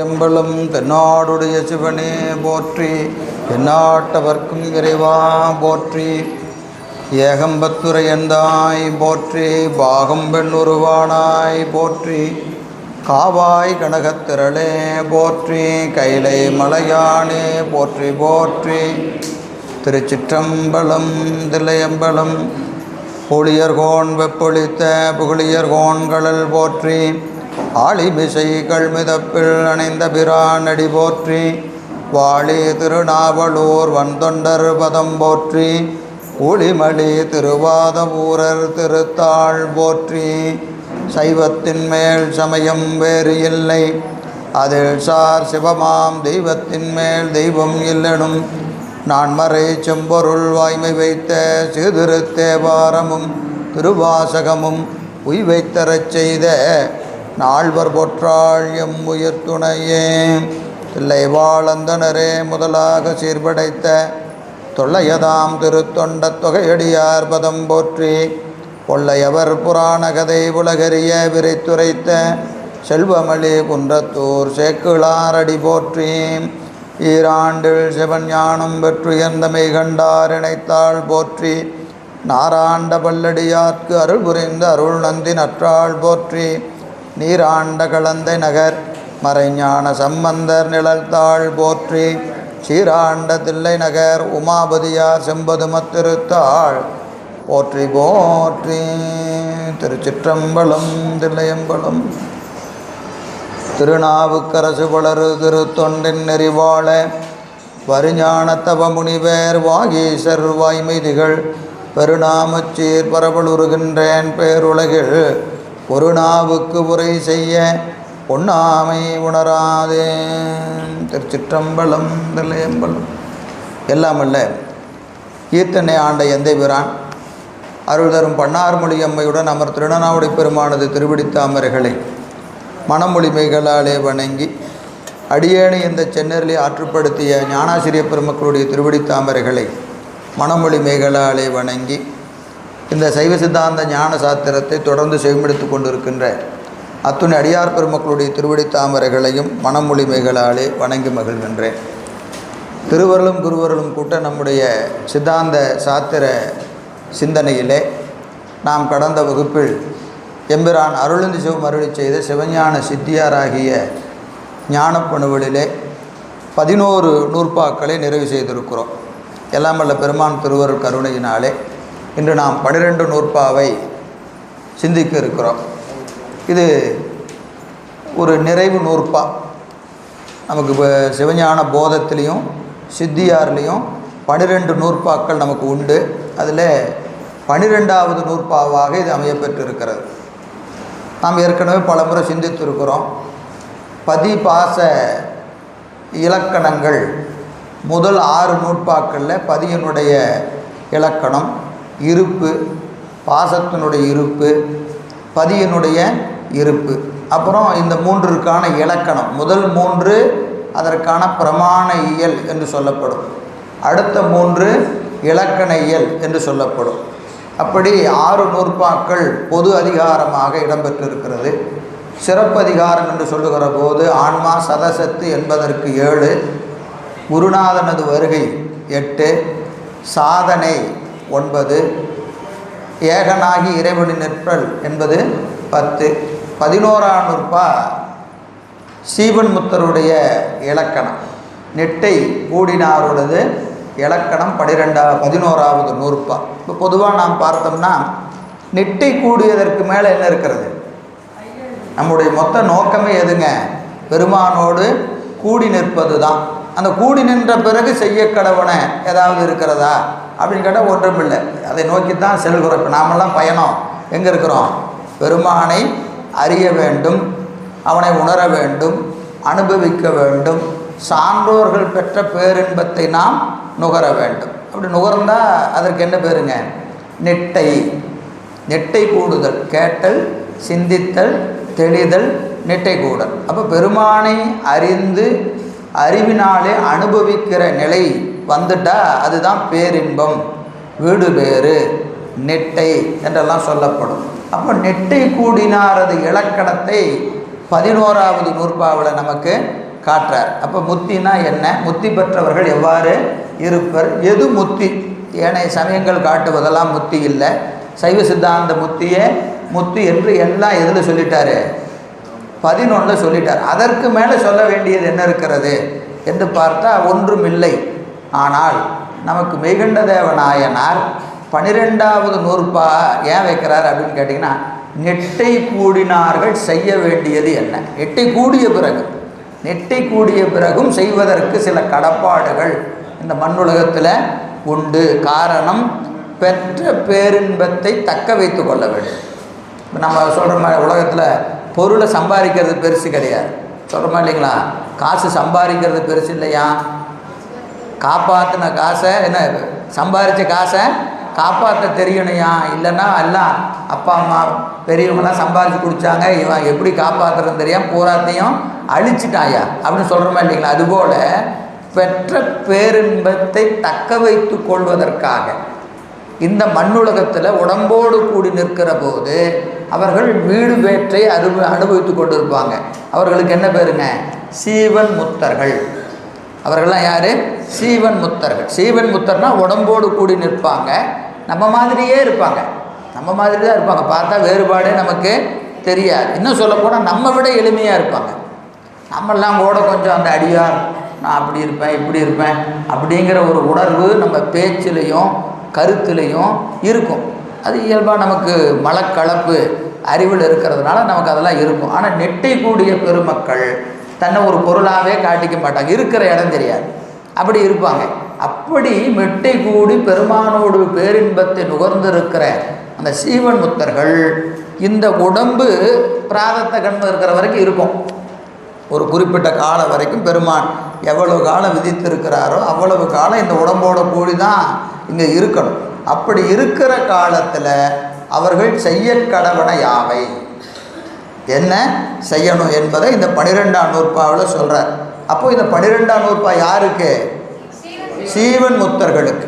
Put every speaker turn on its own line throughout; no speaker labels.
Emblem தென்னாடுடைய சிவனே போற்றி, எந்நாட்டவர்க்கும் இறைவா போற்றி. ஏகம்பத்துரையந்தாய் போற்றி, பாகம் பெண் உருவானாய் போற்றி. காவாய் கனகத்திரளே போற்றி, கைலை மலையானே போற்றி போற்றி. திருச்சிற்றம்பலம் தில்லையம்பலம் புளியர்கோன் வெப்பொழித்த புகழியர்கோன்களல் போற்றி. ஆளிமிசை கள்மிதப்பில் அணைந்த பிரானடி போற்றி. வாழி திருநாவலூர் வன்தொண்டர் பதம் போற்றி. ஊழிமலி திருவாதவூரர் திருத்தாள் போற்றி. சைவத்தின் மேல் சமயம் வேறு இல்லை, அதில் சார் சிவமாம் தெய்வத்தின் மேல் தெய்வம் இல்லனும். நான்மறை செம்பொருள் வாய்மை வைத்த சீர்திருத்தேவாரமும் திருவாசகமும் உய்வைத்தரச் செய்த நால்வர் பொற்றாள் எம் உயிர் துணையே. தில்லை வாழந்தனரே முதலாக சீர்படைத்த தொல்லையதாம் திருத்தொண்ட தொகையடியார் பதம் போற்றி. கொள்ளையவர் புராண கதை உலகறிய விரைத்துரைத்த செல்வமளி குன்றத்தூர் சேக்கிழாரடி போற்றி. ஈராண்டில் சிவஞானம் பெற்றுயர்ந்தமை கண்டார் இணைத்தாள் போற்றி. நாராண்ட பல்லடியார்க்கு அருள் புரிந்த அருள் நந்தி நற்றாள் போற்றி. நீராண்ட கலந்தை நகர் மறைஞான சம்பந்தர் நிழல்தாள் போற்றி. சீராண்ட தில்லை நகர் உமாபதியார் செம்பதுமத்திருத்தாள் போற்றி போற்றி. திருச்சிற்றம்பலம் தில்லையம்பலம். திருநாவுக்கரசு வளரு திருத்தொண்டின் நெறிவாழ வருஞான தவ முனிவேர் வாகீசர் வாய்மைதிகள் பெருநாமச்சீர் பரவலுருகின்றேன் பேருலகில் ஒரு நாவுக்கு உரை செய்ய பொன்னாமை உணராதே. திருச்சிற்றம்பலம் தில்லையம்பலம். எல்லாமல்ல ஈத்தனை ஆண்ட எந்தை பிரான் அருள் தரும் பன்னார்மொழி அம்மையுடன் அமர் திருநாவுடை பெருமானது திருவிடித்தாமரைகளை மனமொழிமைகளாலே வணங்கி அடியேனை இந்த சென்னரிலே ஆற்றுப்படுத்திய ஞானாசிரிய பெருமக்களுடைய திருவிடித்தாமரைகளை மனமொழிமைகளாலே வணங்கி இந்த சைவ சித்தாந்த ஞான சாத்திரத்தை தொடர்ந்து செவிமெடுத்து கொண்டிருக்கின்ற அத்துணை அடியார் பெருமக்களுடைய திருவிடித்தாமரைகளையும் மனமொழிமைகளாலே வணங்கி மகிழ்கின்றேன். திருவருளும் குருவருளும் கூட்ட நம்முடைய சித்தாந்த சாத்திர சிந்தனையிலே நாம் கடந்த வகுப்பில் எம்பிரான் அருளந்தி சிவம் அருளி செய்த சிவஞான சித்தியாராகிய ஞானப்பணுவலிலே 11 நூற்பாக்களை நிறைவு செய்திருக்கிறோம். எல்லாம் வல்ல பெருமான் திருவருள் கருணையினாலே இன்று நாம் 12 நூற்பாவை சிந்திக்க இருக்கிறோம். இது ஒரு நிறைவு நூற்பா. நமக்கு இப்போ சிவஞான போதத்திலையும் சித்தியார்லேயும் 12 நூற்பாக்கள் நமக்கு உண்டு. அதில் 12வது நூற்பாவாக இது அமையப்பெற்றிருக்கிறது. நாம் ஏற்கனவே பல முறை சிந்தித்திருக்கிறோம். பதிபாச இலக்கணங்கள் முதல் 6 நூற்பாக்களில் பதியினுடைய இலக்கணம், இருப்பு, பாசத்தினுடைய இருப்பு, பதியினுடைய இருப்பு, அப்புறம் இந்த 3ற்கான இலக்கணம். முதல் 3 அதற்கான பிரமாண இயல் என்று சொல்லப்படும். அடுத்த 3 இலக்கண இயல் என்று சொல்லப்படும். அப்படி 6 நூற்பாக்கள் பொது அதிகாரமாக இடம்பெற்றிருக்கிறது. சிறப்பதிகாரம் என்று சொல்லுகிற போது ஆன்மா சதசத்து என்பதற்கு 7, குருநாதனது வருகை 8, சாதனை 9, ஏகனாகி இறைவனி நிற்பல் என்பது 10. 11ஆம் நூற்பா சீவன் முத்தருடைய இலக்கணம், நெட்டை கூடினாருடையது இலக்கணம் 11வது நூற்பா. இப்போ பொதுவாக நாம் பார்த்தோம்னா நெட்டை கூடியதற்கு மேலே என்ன இருக்கிறது? நம்முடைய மொத்த நோக்கமே எதுங்க? பெருமானோடு கூடி நிற்பது தான். அந்த கூடி நின்ற பிறகு செய்ய கடவன ஏதாவது இருக்கிறதா அப்படின்னு கேட்டால் ஒன்றும் இல்லை. அதை நோக்கித்தான் செல்கிறோம். இப்போ நாமெல்லாம் பயணம் எங்கே இருக்கிறோம்? பெருமானை அறிய வேண்டும், அவனை உணர வேண்டும், அனுபவிக்க வேண்டும், சான்றோர்கள் பெற்ற பேரின்பத்தை நாம் நுகர வேண்டும். அப்படி நுகர்ந்தால் அதற்கு என்ன பேருங்க? நெட்டை. நெட்டை கூடுதல், கேட்டல், சிந்தித்தல், தெளிதல், நெட்டை கூடல். அப்போ பெருமானை அறிந்து அறிவினாலே அனுபவிக்கிற நிலை வந்துட்டால் அதுதான் பேரின்பம், வீடு பேறு, நெட்டை என்றெல்லாம் சொல்லப்படும். அப்போ நெட்டை கூடினாரது இலக்கணத்தை 11வது நூற்பாவில் நமக்கு காட்டுறார். அப்போ முத்தினா என்ன, முத்தி பெற்றவர்கள் எவ்வாறு இருப்பர், எது முத்தி? ஏனைய சமயங்கள் காட்டுவதெல்லாம் முத்தி இல்லை. சைவ சித்தாந்த முத்தியே முத்தி என்று எல்லாம் எதில் சொல்லிட்டாரு? 11 சொல்லிட்டார். அதற்கு மேலே சொல்ல வேண்டியது என்ன இருக்கிறது என்று பார்த்தா ஒன்றும் இல்லை. ஆனால் நமக்கு மெய்கண்ட தேவ நாயனார் 12வது நூற்பா ஏன் வைக்கிறார் அப்படின்னு கேட்டிங்கன்னா, நெட்டை கூடினார்கள் செய்ய வேண்டியது என்ன? நெட்டை கூடிய பிறகும் செய்வதற்கு சில கடப்பாடுகள் இந்த மண்ணுலகத்தில் உண்டு. காரணம், பெற்ற பேரின்பத்தை தக்க வைத்து கொள்ள வேண்டும். இப்போ நம்ம சொல்கிற மாதிரி உலகத்தில் பொருளை சம்பாதிக்கிறது பெருசு கிடையாது, சொல்கிறோமா இல்லைங்களா? காசு சம்பாதிக்கிறது பெருசு இல்லையா? காப்பாற்றின காசை என்ன, சம்பாதிச்ச காசை காப்பாற்ற தெரியணையா? இல்லைன்னா எல்லாம் அப்பா அம்மா பெரியவங்களாம் சம்பாதிச்சு குடித்தாங்க, இவன் எப்படி காப்பாற்றுறதுன்னு தெரியாமல் பூராத்தையும் அழிச்சிட்டாயா அப்படின்னு சொல்கிறோமா இல்லைங்களா? அதுபோல் பெற்ற பேரின்பத்தை தக்க வைத்து கொள்வதற்காக இந்த மண்ணுலகத்தில் உடம்போடு கூடி நிற்கிற போது அவர்கள் வீடு பேற்றை அனுபவித்து கொண்டு இருப்பாங்க. அவர்களுக்கு என்ன பேருங்க? சீவன் முத்தர்கள். அவர்கள்லாம் யார்? சீவன் முத்தர்கள். சீவன் முத்தர்னா உடம்போடு கூடி நிற்பாங்க, நம்ம மாதிரியே இருப்பாங்க, நம்ம மாதிரி தான் இருப்பாங்க. பார்த்தா வேறுபாடே நமக்கு தெரியாது. இன்னும் சொல்லப்போனால் நம்ம விட எளிமையாக இருப்பாங்க. நம்மெல்லாம் கூட கொஞ்சம் அந்த அடியார், நான் அப்படி இருப்பேன் இப்படி இருப்பேன் அப்படிங்கிற ஒரு உணர்வு நம்ம பேச்சிலையும் கருத்துலையும் இருக்கும். அது இயல்பாக நமக்கு மலக்கலப்பு அறிவில் இருக்கிறதுனால நமக்கு அதெல்லாம் இருக்கும். ஆனால் நெட்டை கூடிய பெருமக்கள் தன்னை ஒரு பொருளாகவே காட்டிக்க மாட்டாங்க, இருக்கிற இடம் தெரியாது, அப்படி இருப்பாங்க. அப்படி மெட்டை கூடி பெருமானோடு பேரின்பத்தை நுகர்ந்திருக்கிற அந்த சீவன் முத்தர்கள் இந்த உடம்பு பிராரத்த கண்மம் இருக்கிற வரைக்கும் இருக்கும். ஒரு குறிப்பிட்ட காலம் வரைக்கும் பெருமான் எவ்வளவு காலம் விதித்திருக்கிறாரோ அவ்வளவு காலம் இந்த உடம்போட கூடி தான் இங்கே இருக்கணும். அப்படி இருக்கிற காலத்தில் அவர்கள் செய்ய கடவன யாவை, என்ன செய்யணும் என்பதை இந்த 12ஆம் நூற்பாவில் சொல்கிறார். அப்போது இந்த 12ஆம் நூற்பா யாருக்கு? சீவன் முத்தர்களுக்கு.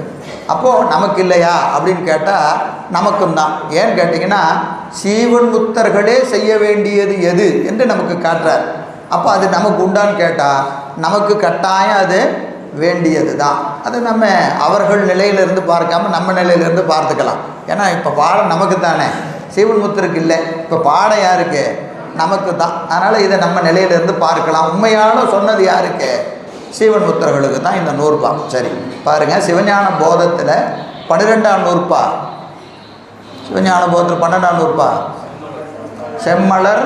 அப்போது நமக்கு இல்லையா அப்படின்னு கேட்டால் நமக்கும் தான். ஏன்னு கேட்டிங்கன்னா, சீவன் முத்தர்களே செய்ய வேண்டியது எது என்று நமக்கு காட்டுறார். அப்போ அது நமக்கு உண்டான்னு கேட்டால் நமக்கு கட்டாயம் அது வேண்டியது தான். அது நம்ம அவர்கள் நிலையிலிருந்து பார்க்காம நம்ம நிலையிலிருந்து பார்த்துக்கலாம். ஏன்னா இப்போ பாடம் நமக்கு தானே, சீவன் முத்தருக்கு இல்லை. இப்போ பாடம் யாருக்கு? நமக்கு தான். அதனால் இதை நம்ம நிலையிலிருந்து பார்க்கலாம். உண்மையான சொன்னது யாருக்கு? சீவன் முத்தர்களுக்கு தான் இந்த நூற்பா. சரி பாருங்கள், சிவஞான போதத்தில் 12ஆம் நூற்பா, சிவஞான போதத்தில் 12ஆம் நூற்பா, செம்மலர்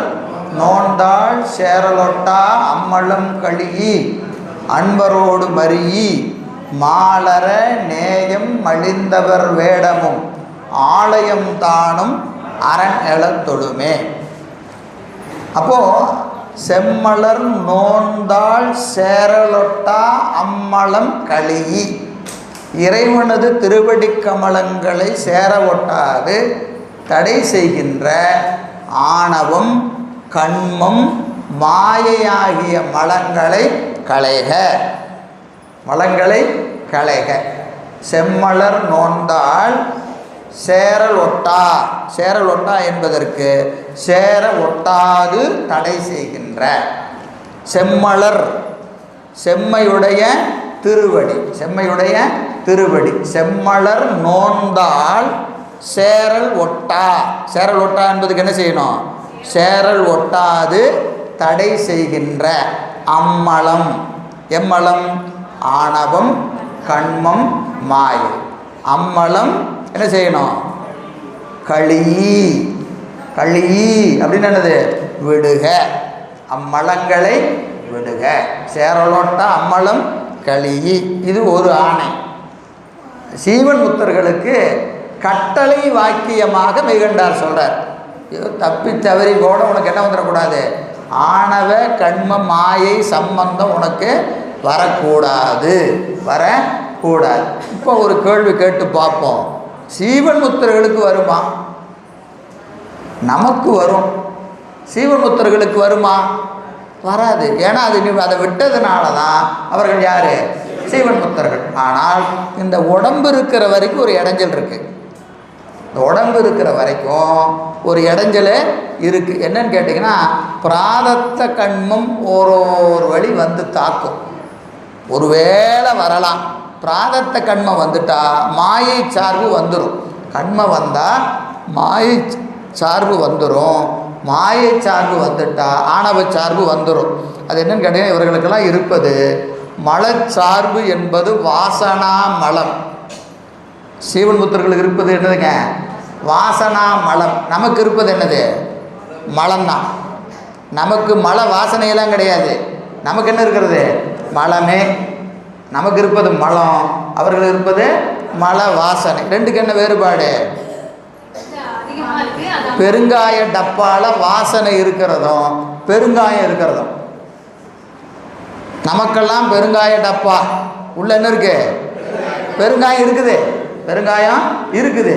நோந்தாள் சேரலொட்டா அம்மளம் கழியி அன்பரோடு மறியி மாலர நேயம் மழிந்தவர் வேடமும் ஆலயம் தானும் அரண் எழத்தொழுமே. அப்போது செம்மலர் நோந்தாள் சேரலொட்டா அம்மளம் கழியி, இறைவனது திருவடி கமலங்களை சேர ஒட்டாது தடை செய்கின்ற ஆணவம் கண்மம் மாயையாகிய மலங்களை களைக, மலங்களை களைக. செம்மலர் நோந்தாள் சேரல் ஒட்டா, சேரல் ஒட்டா என்பதற்கு சேர ஒட்டாது தடை செய்கின்ற. செம்மலர் செம்மையுடைய திருவடி, செம்மையுடைய திருவடி. செம்மலர் நோந்தாள் சேரல் ஒட்டா, சேரல் ஒட்டா என்பதுக்கு என்ன செய்யணும்? சேரல் ஒட்டாது தடை செய்கின்ற அம்மலம். எம்மலம்? ஆணவம் கண்மம் மாயை. அம்மலம் என்ன செய்யணும்? கழியி, கழியி அப்படின்னு என்னது? விடுக, அம்மலங்களை விடுக. சேரலோட்டா அம்மலம் கழியி, இது ஒரு ஆணை. சீவன் முத்தர்களுக்கு கட்டளை வாக்கியமாக மெய்கண்டார் சொல்கிறார். தப்பி தவறி கூட உனக்கு என்ன வந்துடக்கூடாது? ஆணவ கண்ம மாயை சம்பந்தம் உனக்கு வரக்கூடாது, வரக்கூடாது. இப்போ ஒரு கேள்வி கேட்டு பார்ப்போம். சீவன் முத்தர்களுக்கு வருமா? நமக்கு வரும், சீவன் முத்தர்களுக்கு வருமா? வராது. ஏன்னா அது அதை விட்டதுனால தான் அவர்கள் யார்? சீவன் முத்தர்கள். ஆனால் இந்த உடம்பு இருக்கிற வரைக்கும் ஒரு இடைஞ்சல் இருக்குது. இந்த உடம்பு இருக்கிற வரைக்கும் ஒரு இடைஞ்சல் இருக்குது. என்னன்னு கேட்டிங்கன்னா, பிராரப்த கண்மம் ஒரு வழி வந்து தாக்கும். ஒருவேளை வரலாம். பிராரப்த கண்மம் வந்துட்டா மாயை சார்பு வந்துடும். கண்மம் வந்தால் மாயை சார்பு வந்துடும். மாயை சார்பு வந்துட்டா ஆணவ சார்பு வந்துடும். அது என்னன்னு கேட்டீங்கன்னா, இவர்களுக்கெல்லாம் இருப்பது மலச்சார்பு என்பது வாசனா மலம். சீவன் புத்தர்களுக்கு இருப்பது என்னதுங்க? வாசனா மலம். நமக்கு இருப்பது என்னது? மலம்தான். நமக்கு மல வாசனையெல்லாம் கிடையாது. நமக்கு என்ன இருக்கிறது? மலமே. நமக்கு இருப்பது மலம், அவர்கள் இருப்பது மல வாசனை. ரெண்டுக்கு என்ன வேறுபாடு? பெருங்காய டப்பால வாசனை இருக்கிறதும் பெருங்காயம் இருக்கிறதும். நமக்கெல்லாம் பெருங்காய டப்பா உள்ள என்ன இருக்கு? பெருங்காயம் இருக்குது. பெருங்காயம் இருக்குது,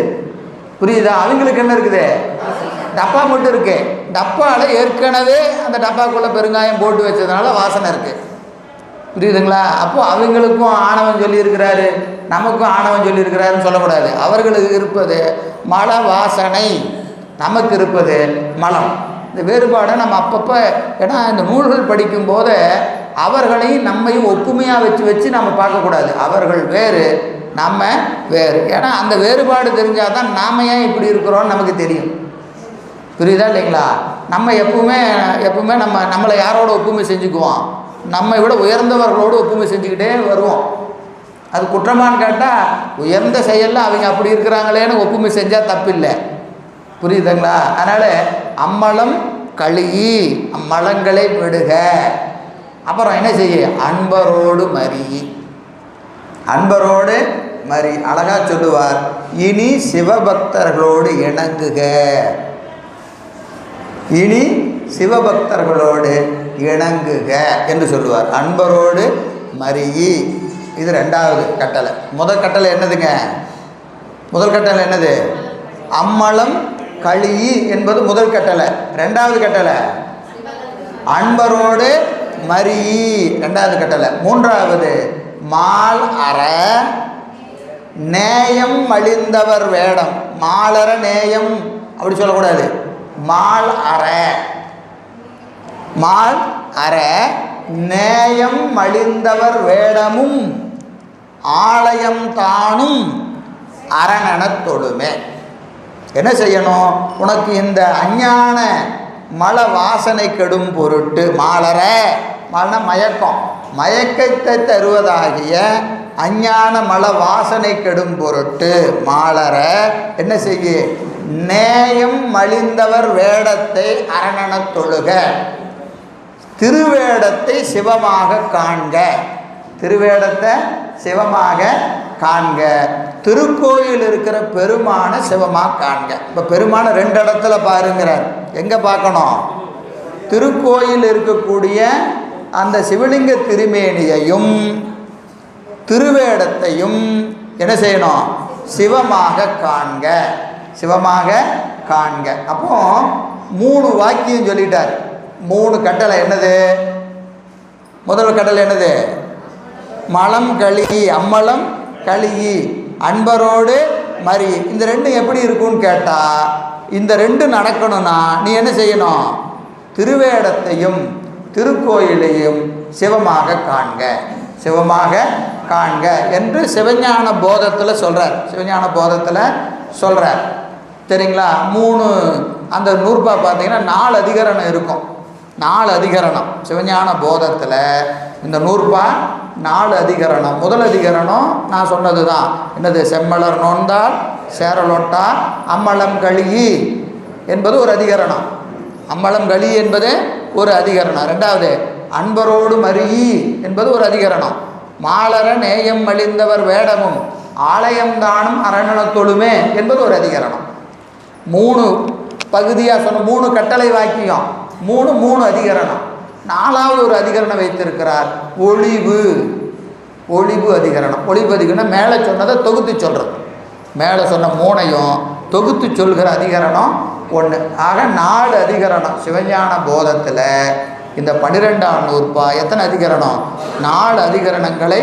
புரியுதா? அவங்களுக்கு என்ன இருக்குது? டப்பா மட்டும் இருக்கு. டப்பாவில் ஏற்கனவே அந்த டப்பாக்குள்ளே பெருங்காயம் போட்டு வச்சதுனால வாசனை இருக்குது, புரியுதுங்களா? அப்போ அவங்களுக்கும் ஆணவம் சொல்லியிருக்கிறாரு, நமக்கும் ஆணவம் சொல்லியிருக்கிறாருன்னு சொல்லக்கூடாது. அவர்களுக்கு இருப்பது மல வாசனை, நமக்கு இருப்பது மலம். இந்த வேறுபாடை நம்ம அப்பப்போ, ஏன்னா இந்த நூல்கள் படிக்கும்போது அவர்களையும் நம்மையும் ஒப்புமையாக வச்சு நம்ம பார்க்கக்கூடாது. அவர்கள் வேறு, நம்ம வேறு. ஏன்னா அந்த வேறுபாடு தெரிஞ்சால் தான் நாம் ஏன் இப்படி இருக்கிறோன்னு நமக்கு தெரியும், புரியுதா இல்லைங்களா? நம்ம எப்பவுமே நம்மளை யாரோட ஒப்புமை செஞ்சுக்குவோம்? நம்மை விட உயர்ந்தவர்களோடு ஒப்புமை செஞ்சுக்கிட்டே வருவோம். அது குற்றமானு கேட்டால், உயர்ந்த செயலில் அவங்க அப்படி இருக்கிறாங்களேன்னு ஒப்புமை செஞ்சால் தப்பில்லை, புரியுதுங்களா? அதனால் அம்மலம் கழுகி அம்மலங்களை விடுக. அப்புறம் என்ன செய்ய? அன்பரோடு மறி. அன்பரோடு மறி அழகா சொல்லுவார். இனி சிவபக்தர்களோடு இணங்குக. இனி சிவபக்தர்களோடு இணங்குக என்று சொல்லுவார். அன்பரோடு மறி. இது ரெண்டாவது கட்டளை. முதல் கட்டளை என்னதுங்க? முதல் கட்டளை என்னது? அம்மலம் கழுகி என்பது முதல் கட்டளை. ரெண்டாவது கட்டளை அன்பரோடு மறி, ரெண்டாவது கட்டளை. மூன்றாவது மால் அற நேயம் மலிந்தவர் வேடம். மாலர நேயம் அப்படி சொல்லக்கூடாது. மால் அற, மால் அற நேயம் மலிந்தவர் வேடமும் ஆலயம் தானும் அரணனத் தொழுமே. என்ன செய்யணும்? உனக்கு இந்த அஞ்ஞான மல வாசனை கெடும் பொருட்டு, மாலர மன மயக்கம், மயக்கத்தை தருவதாகிய அஞ்ஞான மல வாசனை கெடும் பொருட்டு மாலர என்ன செய்ய? நேயம் மலிந்தவர் வேடத்தை அரணனத் தொழுக. திருவேடத்தை சிவமாக காண்க. திருவேடத்தை சிவமாக காண்க. திருக்கோயில் இருக்கிற பெருமான சிவமாக காண்க. இப்போ பெருமான ரெண்டு இடத்துல பாருங்கிறார். எங்கே பார்க்கணும்? திருக்கோயில் இருக்கக்கூடிய அந்த சிவலிங்க திருமேனியையும் திருவேடத்தையும் என்ன செய்யணும்? சிவமாக காண்க, சிவமாக காண்க. அப்போ 3 வாக்கியம் சொல்லிட்டார். 3 கட்டளை. என்னது? முதல் கட்டளை என்னது? மலம் கழுகி, அம்மலம் கழுகி, அன்பரோடு மறி. இந்த ரெண்டும் எப்படி இருக்கும்னு கேட்டால், இந்த ரெண்டு நடக்கணும்னா நீ என்ன செய்யணும்? திருவேடத்தையும் திருக்கோயிலையும் சிவமாக காண்க, சிவமாக காண்க என்று சிவஞான போதத்தில் சொல்கிறார். சிவஞான போதத்தில் சொல்கிறார், சரிங்களா? 3 அந்த நூற்பா பார்த்தீங்கன்னா 4 அதிகரணம் இருக்கும். 4 அதிகரணம் சிவஞான போதத்தில். இந்த நூற்பா 4 அதிகரணம். முதல் அதிகரணம் நான் சொன்னது தான். என்னது? செம்மலர் நோந்தால் சேரலொட்டா அம்மலம் கழுகி என்பது ஒரு அதிகரணம். அம்மலம் கழி என்பது ஒரு அதிகரணம். ரெண்டாவது அன்பரோடு மறி என்பது ஒரு அதிகரணம். மாலர நேயம் மலிந்தவர் வேடமும் ஆலயம்தானும் அரணனத் தொழுமே என்பது ஒரு அதிகரணம். 3 பகுதியாக சொன்ன 3 கட்டளை வாக்கியம், 3 அதிகரணம். 4வது ஒரு அதிகரணம் வைத்திருக்கிறார். ஒளிவு, ஒளிவு அதிகரணம். ஒளிவு அதிகரணம் மேலே சொன்னதை தொகுத்து சொல்கிறது. மேலே சொன்ன 3ஐயும் தொகுத்து சொல்கிற அதிகரணம் 1. ஆக 4 அதிகரணம் சிவஞான போதத்தில். இந்த 12ஆம் நூற்பா எத்தனை அதிகரணம்? 4 அதிகரணங்களை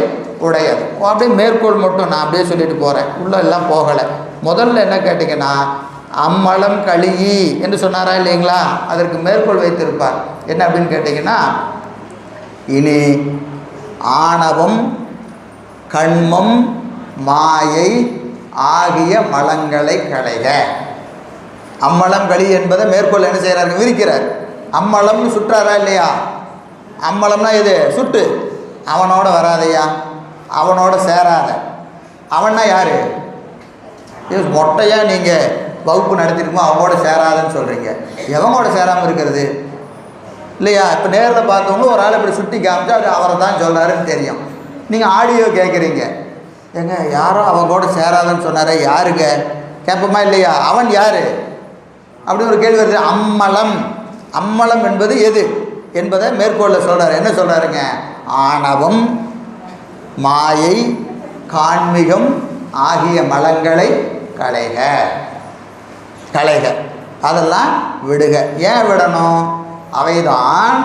உடையது. அப்படியே மேற்கோள் மட்டும் நான் அப்படியே சொல்லிட்டு போகிறேன், உள்ளே எல்லாம் போகலை. முதல்ல என்ன கேட்டிங்கன்னா, அம்மலம் கழியி என்று சொன்னாரா இல்லைங்களா? அதற்கு மேற்கோள் வைத்திருப்பார். என்ன அப்படின்னு கேட்டிங்கன்னா, இனி ஆணவம் கண்மம் மாயை ஆகிய மலங்களை களைக. அம்மலம் களி என்பதை மேற்கோள் என்ன செய்கிறாரு, விரிக்கிறார். அம்மலம்னு சுற்றாரா இல்லையா? அம்மலம்னா இது சுட்டு, அவனோட வராதையா, அவனோட சேராத. அவன்னா யார்? இது மொட்டையாக நீங்கள் வகுப்பு நடத்திருக்கோம், அவனோட சேராதுன்னு சொல்கிறீங்க. எவனோட சேராமல் இருக்கிறது இல்லையா? இப்போ நேரில் பார்த்தவங்க ஒரு ஆள் இப்படி சுட்டி காமிச்சா அது அவரை தான் சொல்கிறாருன்னு தெரியும். நீங்கள் ஆடியோ கேட்குறீங்க, ஏங்க யாரோ அவன் கூட சேராதுன்னு சொன்னாரே, யாருங்க கேட்போமா இல்லையா? அவன் யார் அப்படின்னு ஒரு கேள்வி வருது. அம்மலம், அம்மலம் என்பது எது என்பதை மேற்கோளில் சொல்கிறார். என்ன சொல்கிறாருங்க? ஆணவம் மாயை காண்மிகம் ஆகிய மலங்களை களைக, களைக, அதெல்லாம் விடுக. ஏன் விடணும்? அவைதான்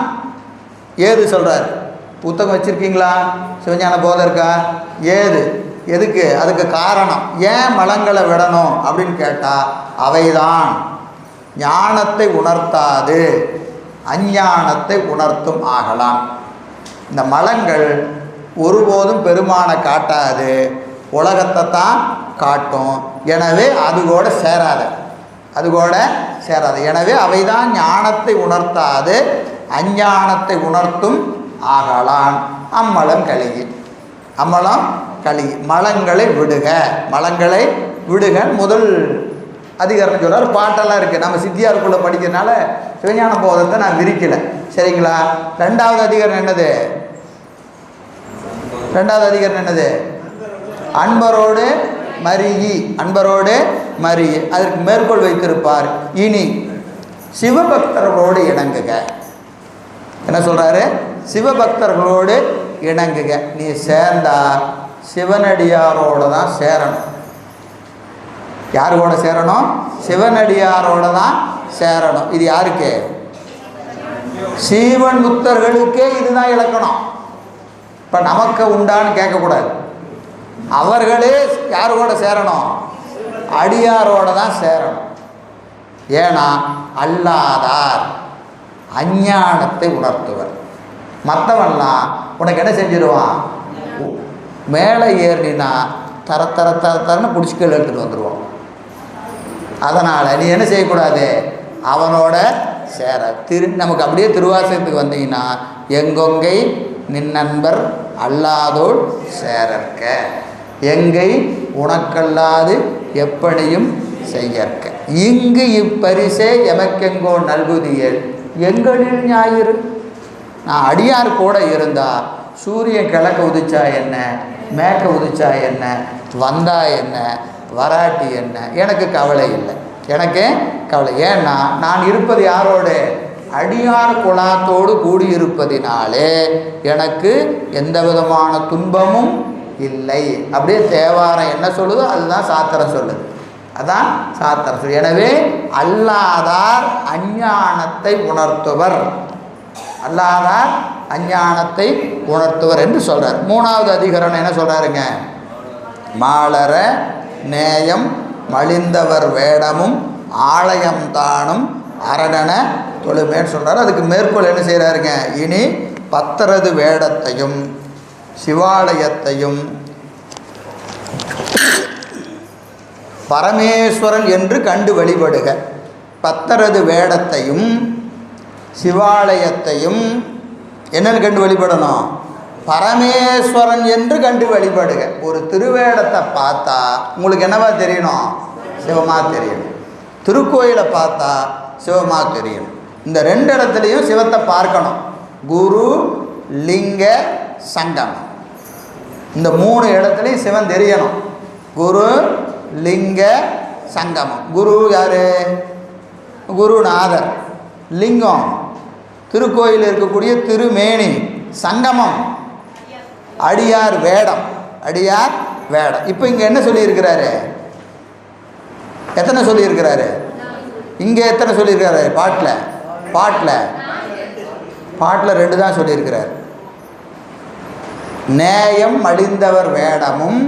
ஏது சொல்கிறார். புத்தகம் வச்சுருக்கீங்களா? சிவஞான போதம் இருக்கா? ஏது எதுக்கு? அதுக்கு காரணம். ஏன் மலங்களை விடணும் அப்படின்னு கேட்டால், அவைதான் ஞானத்தை உணர்த்தாது அஞ்ஞானத்தை உணர்த்தும் ஆகலாம். இந்த மலங்கள் ஒருபோதும் பெருமானை காட்டாது, உலகத்தை தான் காட்டும். எனவே அது கூட சேராது, அது கூட சேராது. எனவே அவைதான் ஞானத்தை உணர்த்தாது அஞ்ஞானத்தை உணர்த்தும் ஆகலாம். அம்மலம் கழுகி, அம்மலம் கழுகி, மலங்களை விடுக, மலங்களை விடுக. முதல் அதிகாரம் சொல்கிறார். பாட்டெல்லாம் இருக்குது, நம்ம சித்தியாருக்குள்ளே படிக்கிறதுனால சிவஞான போதத்தை நான் விரிக்கலை, சரிங்களா? ரெண்டாவது அதிகாரம் என்னது? ரெண்டாவது அதிகாரம் என்னது? அன்பரோடு மருகி, அன்பரோடு மருகி. அதற்கு மேற்கோள் வைத்திருப்பார். இனி சிவபக்தர்களோடு இணங்குக. என்ன சொல்கிறாரு? சிவபக்தர்களோடு இணங்குக. நீ சேர்ந்தா சிவனடியாரோடு தான் சேரணும். யார் கூட சேரணும்? சிவனடியாரோட தான் சேரணும். இது யாருக்கு? சீவன் முக்தர்களுக்கே இதுதான் இலக்கணம். இப்போ நமக்கு உண்டான்னு கேட்கக்கூடாது. அவர்களே யார் கூட சேரணும்? அடியாரோட தான் சேரணும். ஏன்னா அல்லாதார் அஞ்ஞானத்தை உணர்த்துவர். மற்றவன்லாம் உனக்கு என்ன செஞ்சிருவான்? மேலே ஏறினா தர தர தர தரன்னு பிடிச்சிக்கல் எடுத்துகிட்டு வந்துடுவான். அதனால் நீ என்ன செய்யக்கூடாது? அவனோட சேர. நமக்கு அப்படியே திருவாசகத்துக்கு வந்தீங்கன்னா, எங்கொங்கை நின்னன்பர் அல்லாதோள் சேரற்க, எங்கை உனக்கல்லாது எப்படியும் செய்யற்க, இங்கு இப்பரிசே எமக்கெங்கோ நல்குதியல் எங்களில் ஞாயிறு. நான் அடியார் கூட இருந்தால் சூரியன் கிழக்க உதிச்சா என்ன, மேற்க உதிச்சா என்ன, வந்தா என்ன, வராட்டி என்ன, எனக்கு கவலை இல்லை, எனக்கு கவலை. ஏன்னா நான் இருப்பது யாரோடு? அடியார் குலாத்தோடு கூடியிருப்பதினாலே எனக்கு எந்த விதமான துன்பமும் இல்லை. அப்படியே தேவாரம் என்ன சொல்லுதோ அதுதான் சாத்திரம் சொல்லுது, அதான் சாத்திரம் சொல்லு. எனவே அல்லாதார் அஞ்ஞானத்தை உணர்த்துவர், அல்லாதார் அஞ்ஞானத்தை உணர்த்துவர் என்று சொல்கிறார். மூணாவது அதிகரணம் என்ன சொல்கிறாருங்க? மாளர நேயம் மலிந்தவர் வேடமும் ஆலயம் தானும் அரணன தொழுமேன்னு சொல்கிறார். அதுக்கு மேற்கோள் என்ன செய்கிறாருங்க? இனி பத்தரது வேடத்தையும் சிவாலயத்தையும் பரமேஸ்வரன் என்று கண்டு வழிபடுக. பத்தரது வேடத்தையும் சிவாலயத்தையும் என்னன்னு கண்டு வழிபடணும்? பரமேஸ்வரன் என்று கண்டு வழிபடுக. ஒரு திருவேடத்தை பார்த்தா உங்களுக்கு என்னவா தெரியணும்? சிவமாக தெரியணும். திருக்கோயிலை பார்த்தா சிவமாக தெரியணும். இந்த ரெண்டு இடத்துலையும் சிவத்தை பார்க்கணும். குரு லிங்க சங்கம், இந்த மூணு இடத்துலையும் சிவன் தெரியணும். குரு லிங்க சங்கமம். குரு யார்? குருநாதர். லிங்கம் திருக்கோயில் இருக்கக்கூடிய திருமேனி. சங்கமம் அடியார் வேடம், அடியார் வேடம். இப்போ இங்கே என்ன சொல்லியிருக்கிறாரு? எத்தனை சொல்லியிருக்கிறாரு? இங்கே எத்தனை சொல்லியிருக்கிறாரு? பாட்டில் 2 தான் சொல்லியிருக்கிறார். நேயம் அழிந்தவர் வேடமும்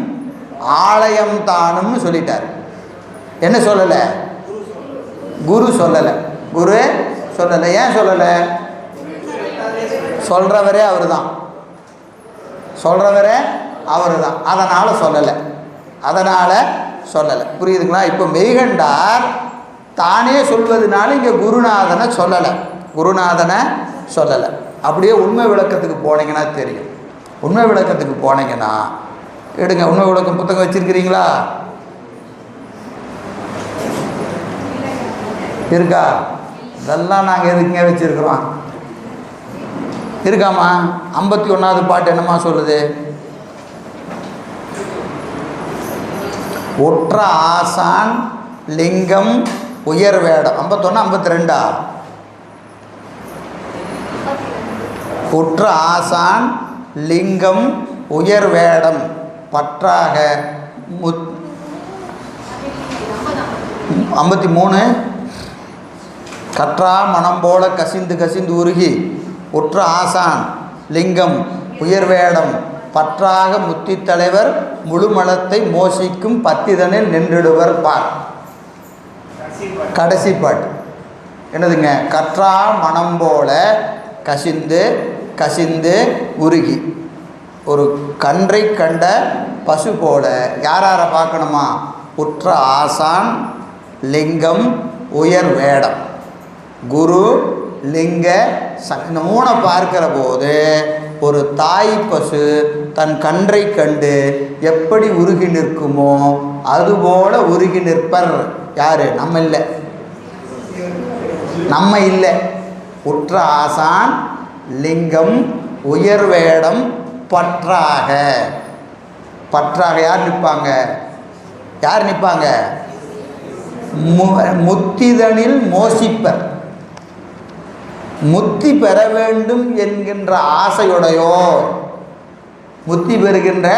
ஆலயம் தானும்னு சொல்லிட்டார். என்ன சொல்லலை? குரு சொல்லலை. குரு சொல்லலை. ஏன் சொல்லலை? சொல்கிறவரே அவர் தான். சொல்கிறவரே அவர் தான். அதனால் சொல்லலை. புரியுதுங்களா? இப்போ மெய்கண்டார் தானே சொல்வதனால இங்கே குருநாதனை சொல்லலை. அப்படியே உண்மை விளக்கத்துக்கு போனீங்கன்னா தெரியும். உண்மை விளக்கத்துக்கு போனீங்கன்னா எடுங்க. உண்மை விளக்கம் புத்தகம் வச்சிருக்கிறீங்களா? இருக்கா? இதெல்லாம் நாங்கள் எதுக்குங்க வச்சுருக்குறோம்? இருக்காமா? 51வது பாட்டு என்னம்மா சொல்லுது? ஒற்ற ஆசான் லிங்கம் உயர் வேடம். 51 52 ஒற்ற ஆசான் லிங்கம் உயர் வேடம் பற்றாக 53 கற்றா மனம் போல கசிந்து உருகி ஒற்ற ஆசான் லிங்கம் உயர் வேடம் பற்றாக முத்தி தலைவர் முழுமலத்தை மோசிக்கும் பத்திதனில் நின்றுடுவர் பார். கடைசி பாட்டு என்னதுங்க? கற்றா மனம் போல கசிந்து உருகி. ஒரு கன்றை கண்ட பசு போல யாரை பார்க்கணுமா? உற்ற ஆசான் லிங்கம் உயர் வேடம். குரு லிங்க இந்த 3 பார்க்கிற போது ஒரு தாய் பசு தன் கன்றை கண்டு எப்படி உருகி நிற்குமோ அதுபோல உருகி நிற்பர். யாரு? நம்ம இல்லை. உற்ற ஆசான் லிங்கம் உயர் வேடம் பற்றாக யார் நிற்பாங்க? முத்திதனில் மோசிப்பர். முத்தி பெற வேண்டும் என்கின்ற ஆசையுடையோர், முத்தி பெறுகின்ற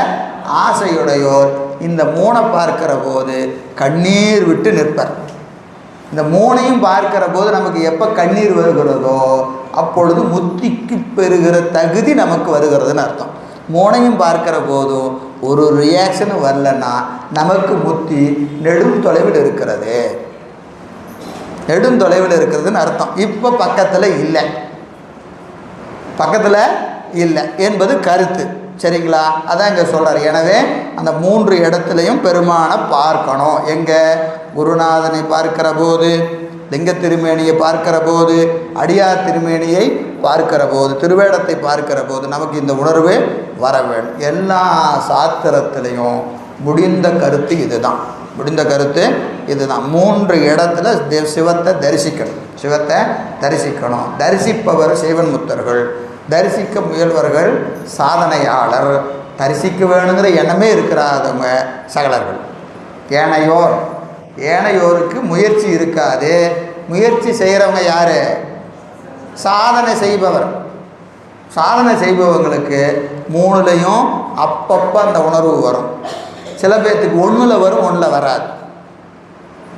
ஆசையுடையோர் இந்த 3 பார்க்கிற போது கண்ணீர் விட்டு நிற்பர். இந்த 3ஐயும் பார்க்கிற போது நமக்கு எப்போ கண்ணீர் வருகிறதோ அப்பொழுது முத்திக்கு பெறுகிற தகுதி நமக்கு வருகிறதுன்னு அர்த்தம். 3ஐயும் பார்க்கிற போதும் ஒரு ரியாக்ஷன் வரலன்னா நமக்கு முத்தி நெடுந்தொலைவில் இருக்கிறதுன்னு அர்த்தம். இப்போ பக்கத்தில் இல்லை என்பது கருத்து. சரிங்களா? அதான் இங்கே சொல்கிறார். எனவே அந்த 3 இடத்துலையும் பெருமானை பார்க்கணும். எங்கே? குருநாதனை பார்க்கிற போது, லிங்க திருமேனியை பார்க்கிற போது, அடியார் திருமேனியை பார்க்கிற போது, திருவேடத்தை பார்க்கிற போது நமக்கு இந்த உணர்வு வர வேண்டும். எல்லா சாத்திரத்திலையும் முடிந்த கருத்து இதுதான். 3 இடத்துல சிவத்தை தரிசிக்கணும். தரிசிப்பவர் சைவன் முத்தர்கள், தரிசிக்க முயல்வர்கள் சாதனையாளர், தரிசிக்க வேணுங்கிற எண்ணமே இருக்கிறாதவங்க சகலர்கள். ஏனையோருக்கு முயற்சி இருக்காது. முயற்சி செய்கிறவங்க யார்? சாதனை செய்பவங்களுக்கு 3லையும் அப்பப்போ அந்த உணர்வு வரும். சில பேர்த்துக்கு 1ல் வரும், 1ல் வராது.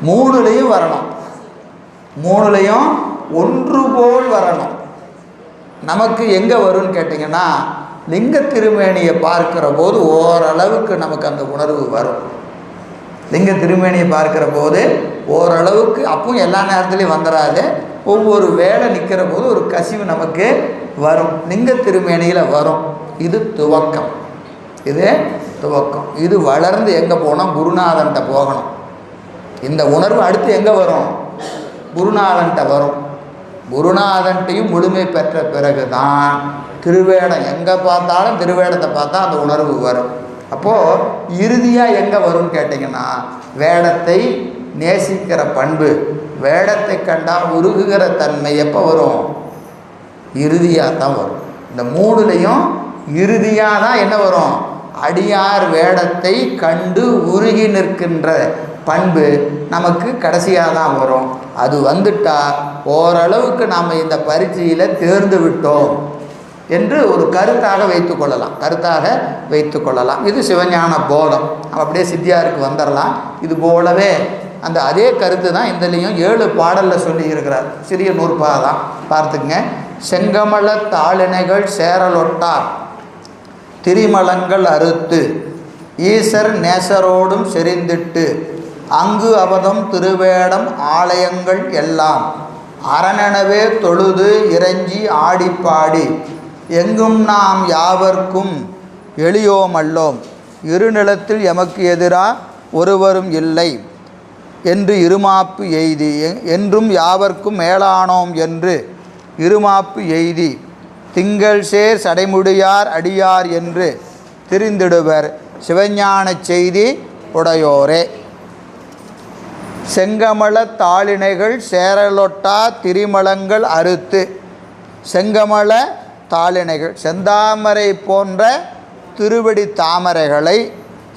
3லையும் வரணும். 3லையும் ஒன்று போல் வரணும். நமக்கு எங்கே வரும்னு கேட்டிங்கன்னா லிங்க திருமேனியை பார்க்கிற போது ஓரளவுக்கு நமக்கு அந்த உணர்வு வரும். லிங்க திருமேனியை பார்க்கிற போது ஓரளவுக்கு, அப்பவும் எல்லா நேரத்துலையும் வந்துடாது. ஒவ்வொரு வேளை நிற்கிற போது ஒரு கசிவு நமக்கு வரும். லிங்க திருமேனியில் வரும். இது துவக்கம். இது வளர்ந்து எங்கே போனால் குருநாதன்கிட்ட போகணும். இந்த உணர்வு அடுத்து எங்கே வரும்? குருநாதன்கிட்ட வரும். குருநாதன்ட்டையும் முழுமை பெற்ற பிறகு தான் திருவேடம், எங்கே பார்த்தாலும் திருவேடத்தை பார்த்தா அந்த உணர்வு வரும். அப்போது இறுதியாக எங்கே வரும்னு கேட்டிங்கன்னா வேடத்தை நேசிக்கிற பண்பு, வேடத்தை கண்டால் உருகுகிற தன்மை எப்போ வரும்? இறுதியாக தான் வரும். இந்த 3லையும் இறுதியாக தான் என்ன வரும்? அடியார் வேடத்தை கண்டு உருகி நிற்கின்ற பண்பு நமக்கு கடைசியாக தான் வரும். அது வந்துட்டால் ஓரளவுக்கு நாம் இந்த பரீட்சையில் தேர்ந்து விட்டோம் என்று ஒரு கருத்தாக வைத்துக்கொள்ளலாம். இது சிவஞான போதம். அப்படியே சித்தியாருக்கு வந்துடலாம். இது போலவே அந்த அதே கருத்து தான் இதுலேயும் 7 பாடலில் சொல்லி இருக்கிறார். சிறிய நூற்பா தான் பார்த்துக்குங்க. செங்கமல தாளினைகள் சேரலொட்டார் திரிமலங்கள் அறுத்து ஈசர் நேசரோடும் செறிந்திட்டு அங்கு அவதம் திருவேடம் ஆலயங்கள் எல்லாம் அரணெனவே தொழுது இறைஞ்சி ஆடிப்பாடி எங்கும் நாம் யாவர்க்கும் எளியோமல்லோம் இருநிலத்தில் எமக்கு எதிரா ஒருவரும் இல்லை என்று இருமாப்பு எய்தி என்றும் யாவர்க்கும் மேலானோம் என்று இருமாப்பு எய்தி திங்கள் சேர் சடைமுடியார் அடியார் என்று திரிந்திடுவர் சிவஞான செய்தி உடையோரே. செங்கமல தாளிணைகள் சேரலொட்டா திரிமலங்கள் அறுத்து செங்கமல தாளிணைகள் செந்தாமரை போன்ற திருவடி தாமரைகளை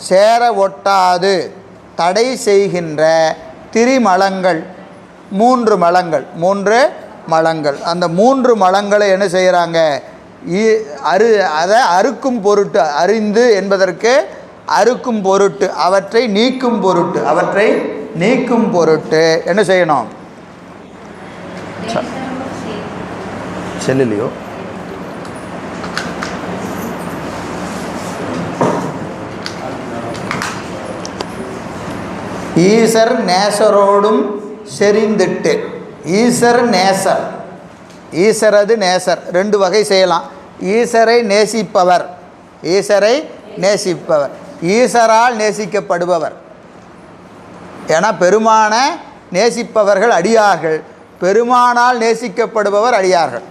சேர ஒட்டாது தடை செய்கின்ற திரிமலங்கள் மூன்று மலங்கள் அந்த மூன்று மலங்களை என்ன செய்கிறாங்க? அதை அறுக்கும் பொருட்டு, அறிந்து என்பதற்கு அறுக்கும் பொருட்டு, அவற்றை நீக்கும் பொருட்டு என்ன செய்யணும்? செல்லுலையோ ஈசர் நேசரோடும் செறிந்திட்டு. ஈசர் நேசர், ஈசரது நேசர் ரெண்டு வகை செய்யலாம். ஈசரை நேசிப்பவர், ஈசரால் நேசிக்கப்படுபவர். ஏன்னா பெருமான நேசிப்பவர்கள் அடியார்கள், பெருமானால் நேசிக்கப்படுபவர் அடியார்கள்.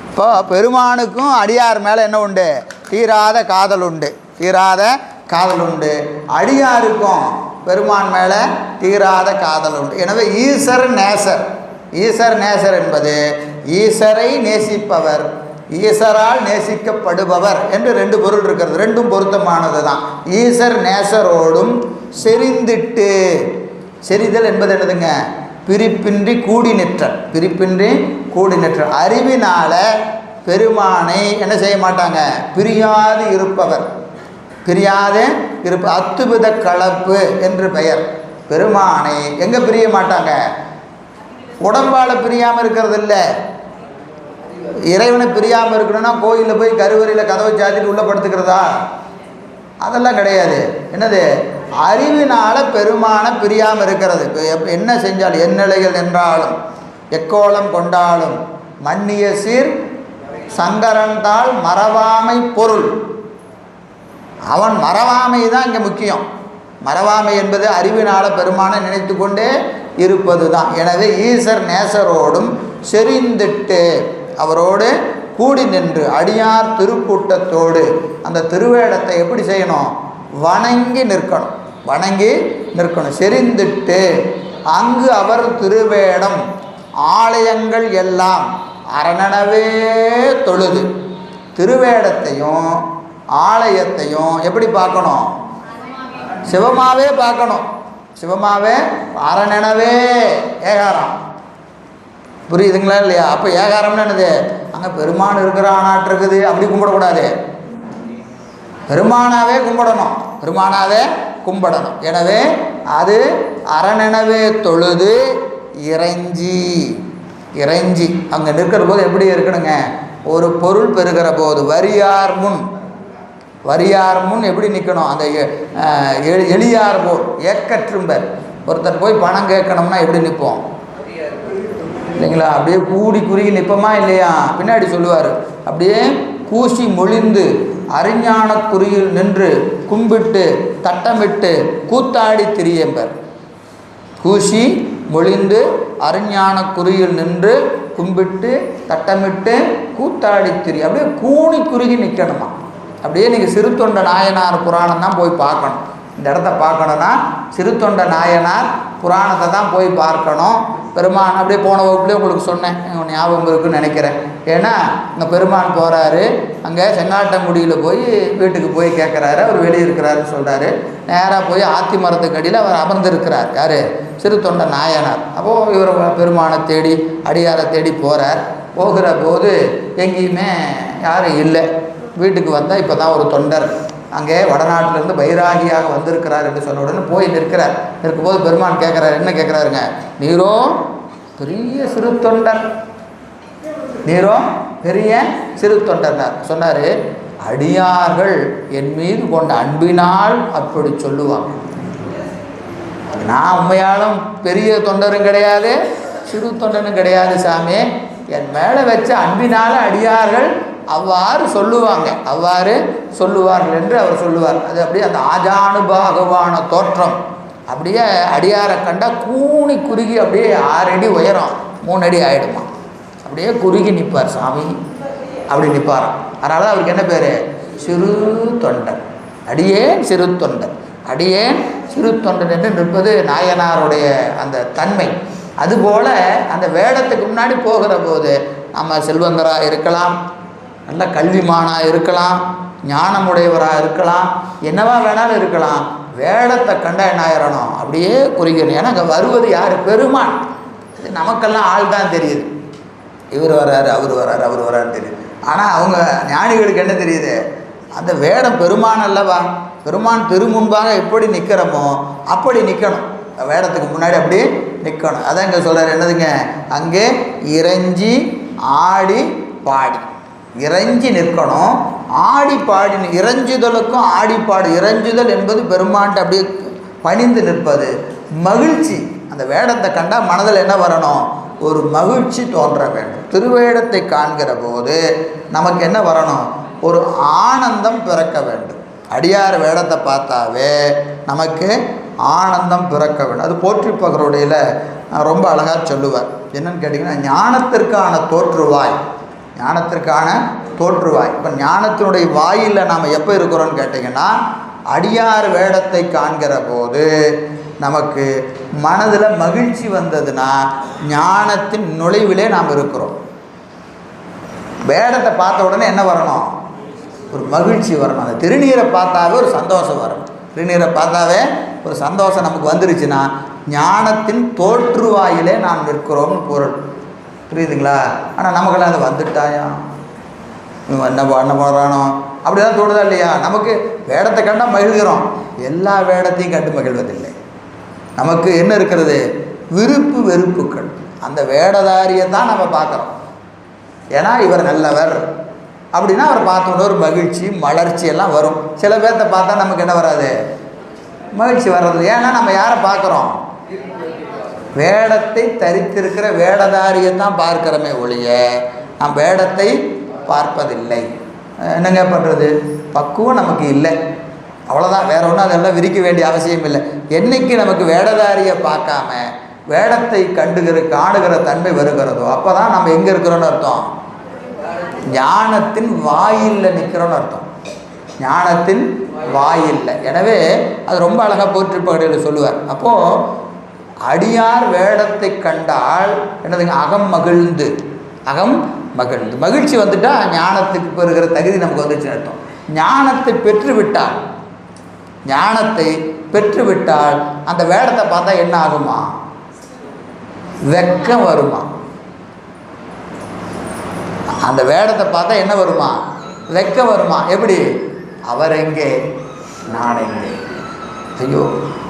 இப்போ பெருமானுக்கும் அடியார் மேலே என்ன உண்டு? தீராத காதல் உண்டு. அடியாருக்கும் பெருமான் மேலே தீராத காதல் உண்டு. எனவே ஈசர் நேசர் என்பது ஈசரை நேசிப்பவர், ஈசரால் நேசிக்கப்படுபவர் என்று ரெண்டு பொருள் இருக்கிறது. ரெண்டும் பொருத்தமானது தான். ஈசர் நேசரோடும் செறிந்திட்டு. செறிதல் என்பது என்னதுங்க? பிரிப்பின்றி கூடி நிற்றல். அறிவினால பெருமானை என்ன செய்ய மாட்டாங்க? பிரியாது இருப்பவர், அத்துவித கலப்பு என்று பெயர். பெருமானை எங்கே பிரிய மாட்டாங்க? உடம்பால் பிரியாமல் இருக்கிறது இல்லை. இறைவனை பிரியாமல் இருக்கணும்னா கோயிலில் போய் கருவறையில் கதவை சாத்திட்டு உள்ளே படுத்துக்கிறதா? அதெல்லாம் கிடையாது. என்னது? அறிவினால் பெருமானை பிரியாமல் இருக்கிறது. என்ன செஞ்சாலும், எந்நிலைகள் என்றாலும் எக்கோலம் கொண்டாலும் மன்னிய சீர் சங்கரன்தாள் மறவாமை பொருள். அவன் மறவாமை தான் இங்கே முக்கியம். மறவாமை என்பது அறிவினால் பெருமானை நினைத்து கொண்டே இருப்பது தான். எனவே ஈசர் நேசரோடும் செறிந்திட்டு, அவரோடு கூடி நின்று அடியார் திருக்கூட்டத்தோடு அந்த திருவேடத்தை எப்படி செய்யணும்? வணங்கி நிற்கணும். செறிந்திட்டு அங்கு அவர் திருவேடம் ஆலயங்கள் எல்லாம் அரணனவே தொழுது. திருவேடத்தையும் ஆலயத்தையும் எப்படி பார்க்கணும்? சிவமாவே பார்க்கணும். அரணனவே ஏகாரம். புரியுதுங்களா இல்லையா? அப்போ ஏகாரம்னு என்னது? அங்கே பெருமான் இருக்கிறானாட்டு இருக்குது, அப்படி கும்பிடக்கூடாது. பெருமானாவே கும்பிடணும். எனவே அது அரணனவே தொழுது இறைஞ்சி அங்கே நிற்கிற போது எப்படி இருக்கணுங்க? ஒரு பொருள் பெறுகிற போது வரியார் முன் எப்படி நிற்கணும்? அந்த எளியார் போல் ஏக்கற்றும்பர். ஒருத்தர் போய் பணம் கேட்கணும்னா எப்படி நிற்போம் இல்லைங்களா? அப்படியே கூடி குறுகி நிற்போமா இல்லையா? பின்னாடி சொல்லுவார், அப்படியே கூசி மொழிந்து அறிஞான குறியில் நின்று கும்பிட்டு தட்டமிட்டு கூத்தாடி திரியம்பர். கூசி மொழிந்து அறிஞான குறியில் நின்று கும்பிட்டு தட்டமிட்டு கூத்தாடி திரி. அப்படியே கூணி குறுகி நிற்கணுமா? அப்படியே நீங்கள் சிறுத்தொண்ட நாயனார் புராணம் தான் போய் பார்க்கணும். இந்த இடத்த பார்க்கணுன்னா சிறுத்தொண்ட நாயனார் புராணத்தை தான் போய் பார்க்கணும். பெருமான் அப்படியே போன வகுப்புலேயே உங்களுக்கு சொன்னேன், ஞாபகம் இருக்குன்னு நினைக்கிறேன். ஏன்னா இங்கே பெருமான் போகிறாரு, அங்கே செங்காட்டங்குடியில் போய் வீட்டுக்கு போய் கேட்குறாரு. அவர் வெளியே இருக்கிறாருன்னு சொல்கிறாரு. நேராக போய் ஆத்தி மரத்துக்கு அடியில் அவர் அமர்ந்திருக்கிறார். யார்? சிறுத்தொண்ட நாயனார். அப்போது இவர் பெருமானை தேடி அடியாரை தேடி போகிற போது எங்கேயுமே யாரும் இல்லை. வீட்டுக்கு வந்தால் இப்போ தான் ஒரு தொண்டர் அங்கே வடநாட்டிலேருந்து பைராகியாக வந்திருக்கிறார் என்று சொன்ன உடனே போய் நிற்கும்போது பெருமான் கேட்குறாரு. என்ன கேட்குறாருங்க? நீரோ பெரிய சிறு தொண்டர்னார். சொன்னார், அடியார்கள் என் மீது கொண்ட அன்பினால் அப்படி சொல்லுவாங்க. நான் உண்மையாலும் பெரிய தொண்டரும் கிடையாது, சிறு தொண்டனும் கிடையாது சாமி, என் மேலே வச்ச அன்பினால் அடியார்கள் அவ்வாறு சொல்லுவார்கள் என்று அவர் சொல்லுவார். அது அப்படியே அந்த ஆஜானுபாகவான தோற்றம், அப்படியே அடியாரை கண்டால் கூனி குறுகி அப்படியே 6 அடி உயரம் 3 அடி ஆகிடுமா, அப்படியே குறுகி நிற்பார் சாமி, அப்படி நிற்பாராம். அதனால தான் அவருக்கு என்ன பேர்? சிறு தொண்டன். அடியேன் சிறு தொண்டன், அடியேன் சிறு தொண்டன் என்று நிற்பது நாயனாருடைய அந்த தன்மை. அதுபோல் அந்த வேடத்துக்கு முன்னாடி போகிற போது நம்ம செல்வந்தராக இருக்கலாம், நல்ல கல்விமானாக இருக்கலாம், ஞானமுடையவராக இருக்கலாம், என்னவா வேணாலும் இருக்கலாம். வேடத்தை கண்டா என்ன ஆயிரணும்? அப்படியே குறிக்கணும். ஏன்னா அங்கே வருவது யார்? பெருமான். இது நமக்கெல்லாம் ஆள் தான் தெரியுது, இவர் வர்றாரு, அவர் வர்றாரு, அவர் வர்றாருன்னு தெரியுது. ஆனால் அவங்க ஞானிகளுக்கு என்ன தெரியுது? அந்த வேடம் பெருமான் அல்லவா? பெருமான் திருமுன்பாக எப்படி நிற்கிறோமோ அப்படி நிற்கணும். வேடத்துக்கு முன்னாடி அப்படி நிற்கணும். அதான் இங்கே சொல்கிறார் என்னதுங்க, அங்கே இறைஞ்சி ஆடி பாடி. இறைஞ்சி நிற்கணும், ஆடி பாடி. இறைஞ்சுதலுக்கும் ஆடிப்பாடு, இறைஞ்சுதல் என்பது பெருமான்ட்டு அப்படியே பணிந்து நிற்பது, மகிழ்ச்சி. அந்த வேடத்தை கண்டால் மனதில் என்ன வரணும்? ஒரு மகிழ்ச்சி தோன்ற வேண்டும். திருவேடத்தை காண்கிற போது நமக்கு என்ன வரணும்? ஒரு ஆனந்தம் பிறக்க வேண்டும். அடியார் வேடத்தை பார்த்தாவே நமக்கு ஆனந்தம் பிறக்க வேண்டும். அது போற்றி பகருடையில் ரொம்ப அழகாக சொல்லுவார். என்னன்னு கேட்டிங்கன்னா, ஞானத்திற்கான தோற்றுவாய், ஞானத்திற்கான தோற்றுவாய். இப்போ ஞானத்தினுடைய வாயில் நாம் எப்போ இருக்கிறோன்னு கேட்டிங்கன்னா, அடியார் வேடத்தை காண்கிற போது நமக்கு மனதில் மகிழ்ச்சி வந்ததுன்னா ஞானத்தின் நுழைவிலே நாம் இருக்கிறோம். வேடத்தை பார்த்த உடனே என்ன வரணும்? ஒரு மகிழ்ச்சி வரணும். அந்த திருநீரை பார்த்தாவே ஒரு சந்தோஷம் வரும். திருநீரை பார்த்தாவே ஒரு சந்தோஷம் நமக்கு வந்துருச்சுன்னா ஞானத்தின் தோற்றுவாயிலே நாம் நிற்கிறோம்னு பொருள். புரியுதுங்களா? ஆனால் நமக்கெல்லாம் அது வந்துட்டாயா, என்ன போடுறானோ அப்படி தான் தோணுதா இல்லையா? நமக்கு வேடத்தை கண்டால் மகிழ்கிறோம், எல்லா வேடத்தையும் கண்டு மகிழ்வதில்லை. நமக்கு என்ன இருக்கிறது? விருப்பு வெறுப்புகள். அந்த வேடதாரியை தான் நம்ம பார்க்குறோம். ஏன்னா இவர் நல்லவர் அப்படின்னா அவர் பார்த்தோன்னே ஒரு மகிழ்ச்சி மலர்ச்சி எல்லாம் வரும். சில பேர்த்த பார்த்தா நமக்கு என்ன வராது? மகிழ்ச்சி வர்றது. ஏன்னா நம்ம யாரை பார்க்குறோம்? வேடத்தை தரித்திருக்கிற வேடதாரியை தான் பார்க்கிறோமே ஒழிய நாம் வேடத்தை பார்ப்பதில்லை. என்னங்க பண்ணுறது? பக்குவம் நமக்கு இல்லை, அவ்வளோதான். வேற ஒன்றும் அதெல்லாம் விரிக்க வேண்டிய அவசியம் இல்லை. என்றைக்கு நமக்கு வேடதாரியை பார்க்காம வேடத்தை காணுகிற தன்மை வருகிறதோ அப்போ தான் நம்ம எங்கே இருக்கிறோன்னு அர்த்தம்? ஞானத்தின் வாயிலில் நிற்கிறோன்னு அர்த்தம். ஞானத்தின் வாயில்லை. எனவே அது ரொம்ப அழகாக போற்றி பகடையில் சொல்லுவார். அப்போது அடியார் வேடத்தை கண்டால் என்னதுங்க? அகம் மகிழ்ந்து மகிழ்ச்சி வந்துட்டால் ஞானத்துக்கு பெறுகிற தகுதி நமக்கு வந்துச்சுன்னு அர்த்தம். ஞானத்தை பெற்றுவிட்டால் அந்த வேடத்தை பார்த்தா என்ன ஆகுமா? வெக்கம் வருமா? அந்த வேடத்தை பார்த்தா என்ன வருமா? வெக்கம் வருமா? எப்படி? அவர் எங்கே, நான் எங்கே? ஐயோ,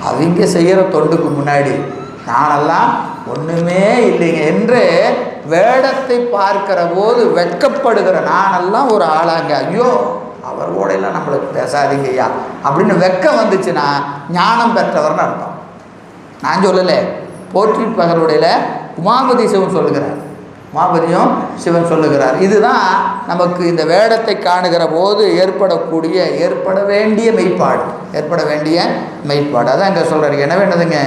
அவங்க செய்கிற தொண்டுக்கு முன்னாடி நானெல்லாம் ஒன்றுமே இல்லைங்க என்று வேடத்தை பார்க்கிற போது வெட்கப்படுகிற நானெல்லாம் ஒரு ஆளாங்க, ஐயோ அவர்களோடையெல்லாம் நம்மளுக்கு பேசாதீங்க ஐயா அப்படின்னு வெக்கம் வந்துச்சுன்னா ஞானம் பெற்றவர்னு அர்த்தம். நான் சொல்லலை, போற்றி பகருடையில் உமாபதி சிவன் சொல்லுகிறார், உமாபதியும் சிவன் சொல்லுகிறார். இதுதான் நமக்கு இந்த வேடத்தை காணுகிற போது ஏற்பட வேண்டிய மெய்ப்பாடு. அதான் இங்கே சொல்கிறார். என்ன வேண்டதுங்க?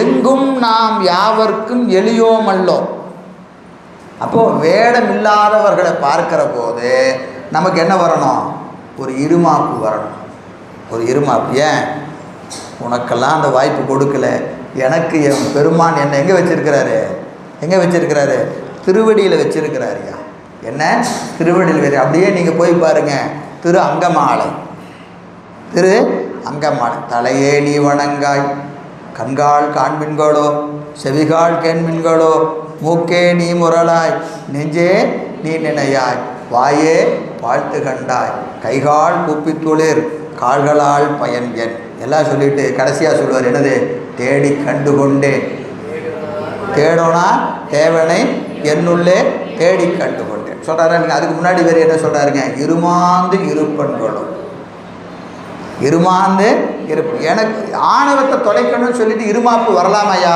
எங்கும் நாம் யாவர்க்கும் எளியோமல்லோ. அப்போது வேடம் இல்லாதவர்களை பார்க்கிற போது நமக்கு என்ன வரணும்? ஒரு இருமாப்பு வரணும். ஒரு இருமாப்பு. ஏன் உனக்கெல்லாம் அந்த வாய்ப்பு கொடுக்கல, எனக்கு என் பெருமான் என்னை எங்கே வச்சிருக்கிறாரு? திருவடியில் வச்சிருக்கிறாரியா. என்ன? திருவடியில் வேறு. அப்படியே நீங்கள் போய் பாருங்கள், திரு அங்கமாலை. தலையே நீ வணங்காய், கண்கால் காண்மின்களோ, செவிகால் கேண்மின்களோ, மூக்கே நீ முரளாய், நெஞ்சே நீ நினையாய், வாயே வாழ்த்து கண்டாய், கைகால் கூப்பித்துளிர், கால்களால் பயன் என் எல்லாம் சொல்லிட்டு கடைசியாக சொல்லுவார். என்னது? தேடி கண்டு கொண்டேன். தேடோனா தேவனை என்னுள்ளே தேடி கண்டு கொண்டேன். சொல்கிறாரு. நீங்கள் அதுக்கு முன்னாடி வேறு என்ன சொல்கிறாருங்க? இருமாந்து இருப்பன்களும். இருமாந்து இருப்பு. எனக்கு ஆணவத்தை தொலைக்கணும்னு சொல்லிட்டு இருமாப்பு வரலாமையா?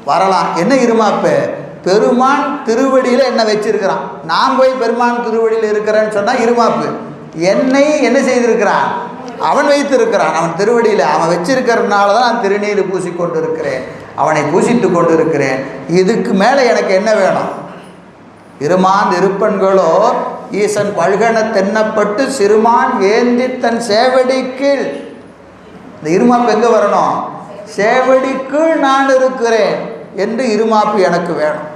வரலாம். என்ன இருமாப்பு? பெருமான் திருவடியில் என்ன வச்சிருக்கிறான், நான் போய் பெருமான் திருவடியில் இருக்கிறேன்னு சொன்னால் இருமாப்பு. என்னை என்ன செய்திருக்கிறான்? அவன் வைத்திருக்கிறான். அவன் திருவடியில் அவன் வச்சிருக்கிறதுனால தான் நான் திருநீர் பூசிக்கொண்டு இருக்கிறேன், அவனை பூசித்து கொண்டு இருக்கிறேன். இதுக்கு மேலே எனக்கு என்ன வேணும்? இருமாந்து இருப்பன்களோ ஈசன் பல்கன தென்னப்பட்டு சிறுமான் ஏந்தி தன் சேவடிக்கீழ். இந்த இருமாப்பு எங்கே வரணும்? சேவடிக்குள் நான் இருக்கிறேன் என்று இருமாப்பு எனக்கு வேணும்.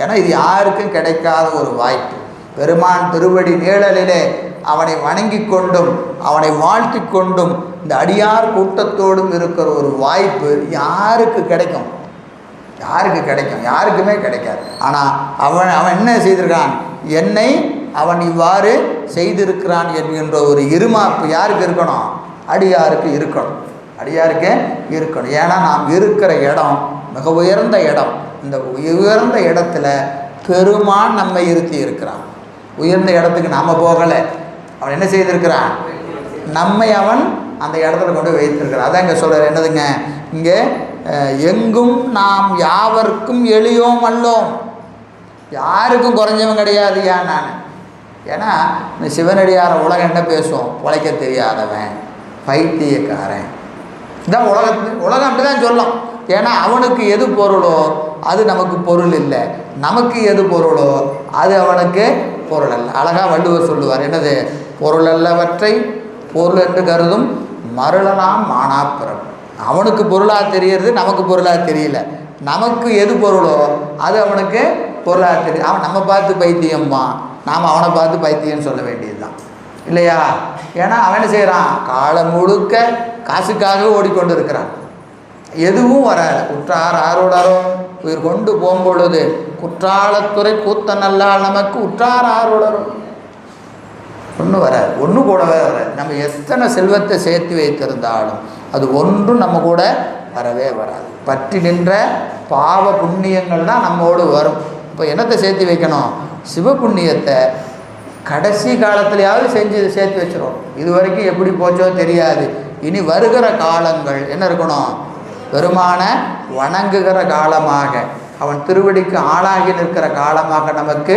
ஏன்னா இது யாருக்கும் கிடைக்காத ஒரு வாய்ப்பு. பெருமான் திருவடி நிழலிலே அவனை வணங்கி கொண்டும் அவனை வாழ்த்தி கொண்டும் இந்த அடியார் கூட்டத்தோடும் இருக்கிற ஒரு வாய்ப்பு யாருக்கு கிடைக்கும்? யாருக்கு கிடைக்கும்? யாருக்குமே கிடைக்காது. ஆனால் அவன் என்ன செய்திருக்கான்? என்னை அவன் இவ்வாறு செய்திருக்கிறான் என்கின்ற ஒரு இருமாப்பு யாருக்கு இருக்கணும்? அடியாருக்கு இருக்கணும். அடியாருக்கு இருக்கணும். ஏன்னா நாம் இருக்கிற இடம் மிக உயர்ந்த இடம். இந்த உயர்ந்த இடத்துல பெருமான் நம்மை இருத்தி இருக்கிறான். உயர்ந்த இடத்துக்கு நாம் போகலை, அவன் என்ன செய்திருக்கிறான்? நம்மை அவன் அந்த இடத்துல கொண்டு வைத்திருக்கிறான். அதான் இங்கே சொல்கிறார். என்னதுங்க இங்கே? எங்கும் நாம் யாவர்க்கும் எளியோம் அல்லோம். யாருக்கும் குறைஞ்சவன் கிடையாது. ஏன் நான்? ஏன்னா இந்த சிவனடியார உலகம் என்ன பேசுவோம்? உழைக்க தெரியாதவன், பைத்தியக்காரன். இதான் உலகம் அப்படி தான் சொல்லும். ஏன்னா அவனுக்கு எது பொருளோ அது நமக்கு பொருள் இல்லை, நமக்கு எது பொருளோ அது அவனுக்கு பொருள் அல்ல. அழகாக வள்ளுவர் சொல்லுவார். என்னது? பொருள் அல்லவற்றை பொருள் என்று கருதும் மருளலாம் மானாப்பிறம். அவனுக்கு பொருளாக தெரியறது, நமக்கு பொருளாக தெரியல. நமக்கு எது பொருளோ அது அவனுக்கு பொருளாக தெரியும். அவன் நம்ம பார்த்து பைத்தியம்மா, நாம் அவனை பார்த்து பைத்தியம்னு சொல்ல வேண்டியது தான் இல்லையா? ஏன்னா அவன் என்ன செய்கிறான்? காலம் முழுக்க காசுக்காக ஓடிக்கொண்டு இருக்கிறான். எதுவும் வராது. குற்றார் ஆரோடாரோ உயிர் கொண்டு போகும்பொழுது குற்றாலத்துறை கூத்த நல்லால் நமக்கு உற்றார் ஆரோடரோ ஒன்றும் வராது, ஒன்றும் கூடவே வராது. நம்ம எத்தனை செல்வத்தை சேர்த்து வைத்திருந்தாலும் அது ஒன்றும் நம்ம கூட வரவே வராது. பற்றி நின்ற பாவ புண்ணியங்கள் தான் நம்மோடு வரும். இப்போ என்னத்தை சேர்த்து வைக்கணும்? சிவ புண்ணியத்தை கடைசி காலத்துலையாவது செஞ்சு சேர்த்து வச்சிடும். இது வரைக்கும் எப்படி போச்சோ தெரியாது. இனி வருகிற காலங்கள் என்ன இருக்கணும்? பெருமான வணங்குகிற காலமாக, அவன் திருவடிக்கு ஆளாகி நிற்கிற காலமாக நமக்கு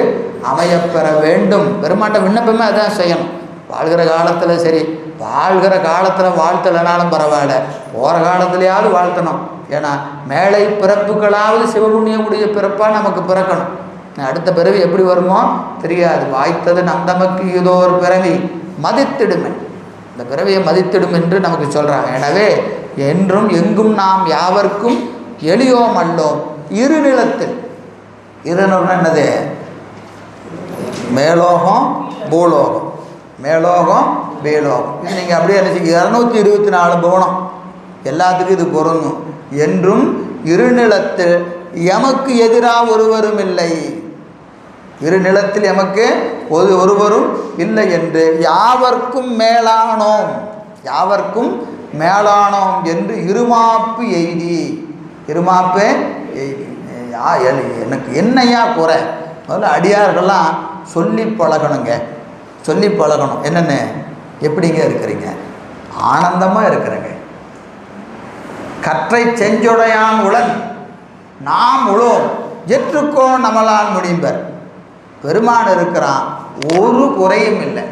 அமையப்பெற வேண்டும். பெருமாட்ட விண்ணப்பமே அதான் செய்யணும். வாழ்கிற காலத்தில் சரி, வாழ்கிற காலத்தில் வாழ்த்தலைனாலும் பரவாயில்ல, போகிற காலத்துலையாவது வாழ்த்தணும். ஏன்னா மேலை பிறப்புகளாவது சிவபுண்ணியமுடைய பிறப்பாக நமக்கு பிறக்கணும். அடுத்த பிறவி எப்படி வருமோ தெரியாது. வாய்த்தது நம் தமக்கு ஏதோ ஒரு பிறவி மதித்திடுமே, இந்த பிறவியை மதித்திடும் என்று நமக்கு சொல்கிறாங்க. எனவே என்றும் எங்கும் நாம் யாவர்க்கும் எளியோம் அல்லோம். இருநிலத்தில், இருநிலம் என்னது? மேலோகம் பூலோகம், மேலோகம் வேலோகம். இது நீங்கள் அப்படியே என்ன செய்ய? 224 புவனம் எல்லாத்துக்கும் இது பொருந்தும். என்றும் இருநிலத்தில் எமக்கு எதிராக ஒருவரும் இல்லை. இருநிலத்தில் எமக்கு ஒருவரும் இல்லை என்று யாவர்க்கும் மேலானோம், யாவர்க்கும் மேலானோம் என்று இருமாப்பு எய்தி. இருமாப்பு எய்தி. எனக்கு என்னையா குறை? முதல்ல அடியார்கள்லாம் சொல்லி பழகணுங்க, சொல்லி பழகணும். என்னென்ன? எப்படிங்க இருக்கிறீங்க? ஆனந்தமாக இருக்கிறேங்க. கற்றை செஞ்சொடையான் உளன் நாம் உளோம் எற்றுக்கோ நம்மளால் முடிம்பர். பெருமான் இருக்கிறான், ஒரு குறையும் இல்லை,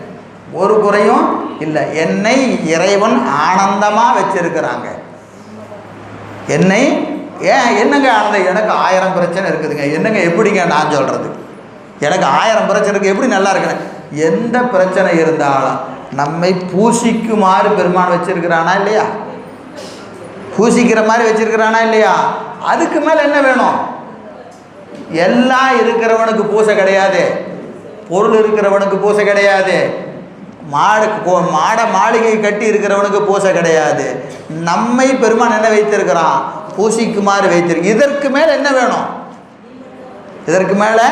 ஒரு குறையும் இல்லை. என்னை இறைவன் ஆனந்தமாக வச்சிருக்கிறாங்க. என்னை என்னங்க ஆனந்தம்? எனக்கு 1000 பிரச்சனை இருக்குதுங்க. என்னங்க எப்படிங்க நான் சொல்கிறது? எனக்கு 1000 பிரச்சனை இருக்குது, எப்படி நல்லா இருக்கிறேன்? எந்த பிரச்சனை இருந்தாலும் நம்மை பூசிக்குமாறு பெருமான் வச்சிருக்கிறானா இல்லையா? பூசிக்கிற மாதிரி வச்சிருக்கிறானா இல்லையா? அதுக்கு மேலே என்ன வேணும்? எல்லாம் இருக்கிறவனுக்கு பூசை கிடையாது, பொருள் இருக்கிறவனுக்கு பூசை கிடையாது, மாளிகை கட்டி இருக்கிறவனுக்கு பூசை கிடையாது. நம்மை பெருமான் என்ன வைத்திருக்கிறான்? பூசிக்குமாறு வைத்திருக்கு. இதற்கு மேலே என்ன வேணும்? இதற்கு மேலே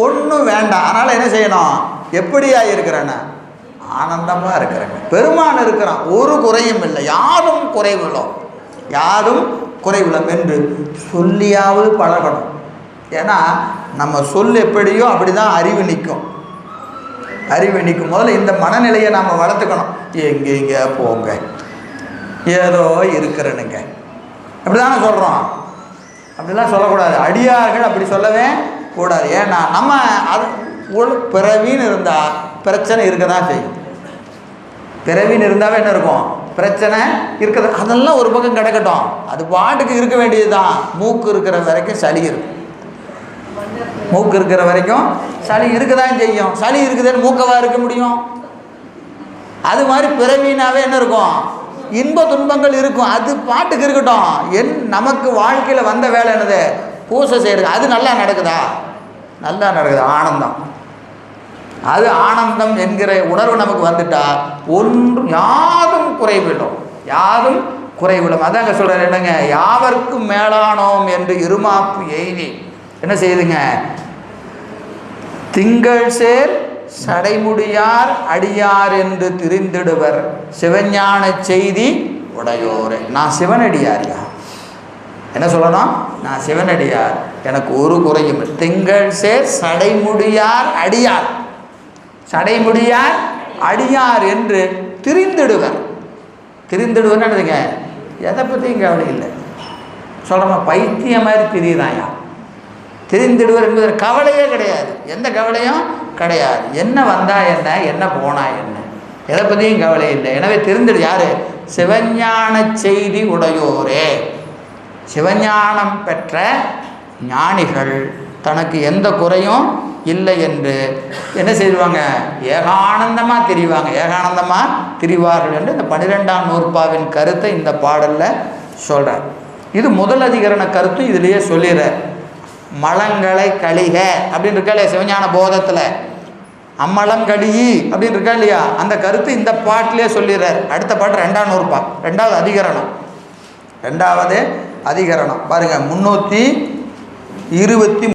ஒன்றும் வேண்டாம். அதனால் என்ன செய்யணும்? எப்படியா இருக்கிறேன்னா ஆனந்தமாக இருக்கிறேங்க. பெருமான் இருக்கிறான், ஒரு குறையும் இல்லை, யாரும் குறைவில்லை, யாரும் குறைவில்லை என்று சொல்லியாவது பழகணும். ஏன்னா நம்ம சொல் எப்படியோ அப்படி தான் அறிவு நிற்கும். அறிவை நீக்கும். முதல்ல இந்த மனநிலையை நாம் வளர்த்துக்கணும். எங்கெங்க போங்க, ஏதோ இருக்கிறனுங்க, அப்படி தானே சொல்கிறோம். அப்படிலாம் சொல்லக்கூடாது. அடியார்கள் அப்படி சொல்லவே கூடாது. ஏன்னா நம்ம அது பிறவின்னு இருந்தால் பிரச்சனை இருக்க தான் செய்யும். பிறவின்னு இருந்தாவே என்ன இருக்கும்? பிரச்சனை இருக்குது. அதெல்லாம் ஒரு பக்கம் கிடக்கட்டும், அது பாட்டுக்கு இருக்க வேண்டியது தான். மூக்கு இருக்கிற வரைக்கும் சளி இருக்கும். மூக்கு இருக்கிற வரைக்கும் சளி இருக்க தான் செய்யும். சளி இருக்குதுன்னு மூக்கவா இருக்க முடியும்? அது மாதிரி பிறவினாவே என்ன இருக்கும்? இன்ப துன்பங்கள் இருக்கும். அது பாட்டுக்கு இருக்கட்டும். நமக்கு வாழ்க்கையில் வந்த வேலை என்னது? பூசை செய்கிறது. அது நல்லா நடக்குதா? நல்லா நடக்குது. ஆனந்தம். அது ஆனந்தம் என்கிற உணர்வு நமக்கு வந்துட்டா ஒன்றும் யாதும் குறைவிடும், யாதும் குறைவிடும். அதாங்க சொல்கிறார் என்னங்க, யாவர்க்கும் மேலானோம் என்று இருமாப்பு எய்தி என்ன செய்யுதுங்க? திங்கள் சேர் சடைமுடியார் அடியார் என்று திரிந்திடுவர் சிவஞான செய்தி உடையோரே. நான் சிவனடியாரியா? என்ன சொல்லணும்? நான் சிவனடியார், எனக்கு ஒரு குறையும். திங்கள் சேர் சடைமுடியார் அடியார், சடைமுடியார் அடியார் என்று திரிந்திடுவர். திரிந்திடுவர்னு என்னதுங்க? எதை பற்றியும் கவலை இல்லை. சொல்கிறோமா, பைத்தியம் மாதிரி திரியுதாயா? திரிந்திடுவர் என்பது கவலையே கிடையாது. எந்த கவலையும் கிடையாது. என்ன வந்தால் என்ன, என்ன போனால் என்ன, எதை பற்றியும் கவலை இல்லை. எனவே திரிந்திடு யார்? சிவஞான செய்தி உடையோரே. சிவஞானம் பெற்ற ஞானிகள் தனக்கு எந்த குறையும் இல்லை என்று என்ன செய்வாங்க? ஏகானந்தமாக திரிவாங்க, ஏகானந்தமாக திரிவார்கள் என்று இந்த 12ஆம் நூற்பாவின் கருத்தை இந்த பாடலில் சொல்கிறார். இது முதல் அதிகரண கருத்து இதுலேயே சொல்லிடுறார். மலங்களை கழிக அப்படின்னு இருக்கா இல்லையா சிவஞான போதத்தில்? அம்மலங்களி அப்படின்னு இருக்கா இல்லையா? அந்த கருத்து இந்த பாட்டிலே சொல்லிடுறார். அடுத்த பாட்டு 2ஆம் நூற்பா, 2வது அதிகரணம். 2வது அதிகரணம் பாருங்க, 323